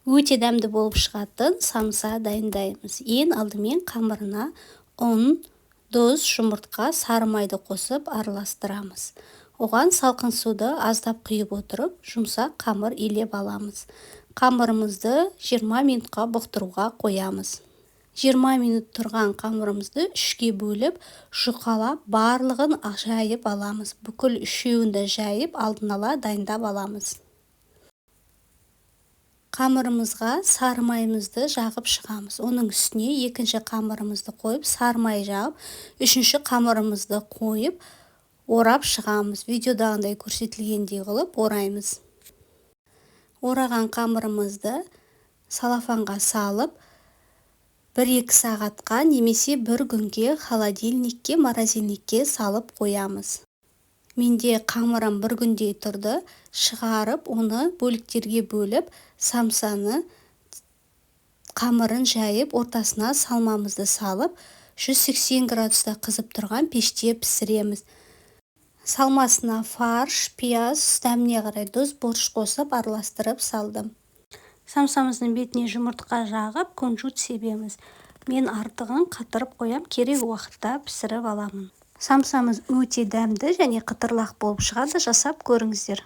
Өте дәмді болып шығатын самса дайындаймыз. Ең алдымен қамырына ұн, тұз, жұмыртқа, сары майды қосып араластырамыз. Оған салқын суды аздап құйып отырып, жұмсақ қамыр илеп аламыз. Қамырымызды 20 минутқа бұқтыруға қоямыз. 20 минут тұрған қамырымызды үшке бөліп, жұқалап, барлығын жайып аламыз. Бүкіл үшеуінді жайып, алдын ала дайындап аламыз. Қамырымызға сары майымызды жағып шығамыз. Оның үстіне екінші қамырымызды қойып, сары май жағып, үшінші қамырымызды қойып, орап шығамыз. Видеодағындай көрсетілгендей қылып ораймыз. Ораған қамырымызды салафанға салып, 1-2 сағатқа немесе 1 күнге холодильникке, морозильникке салып қоямыз. Менде қамырым 1 күндей тұрды. Шығарып, оны бөліктерге бөліп, самсаны қамырын жайып, ортасына салмамызды салып, 180 градуста қызып тұрған пеште пісіреміз. Салмасына фарш, пияз, дәміне қарай тұз, бұрыш қосып араластырып салдым. Самсамыздың бетіне жұмыртқа жағып, күнжіт себеміз. Мен артығын қатырып қоям, керек уақытта пісіріп аламын. Самсамыз өте дәмді және қытырлақ болып шығады, жасап көріңіздер.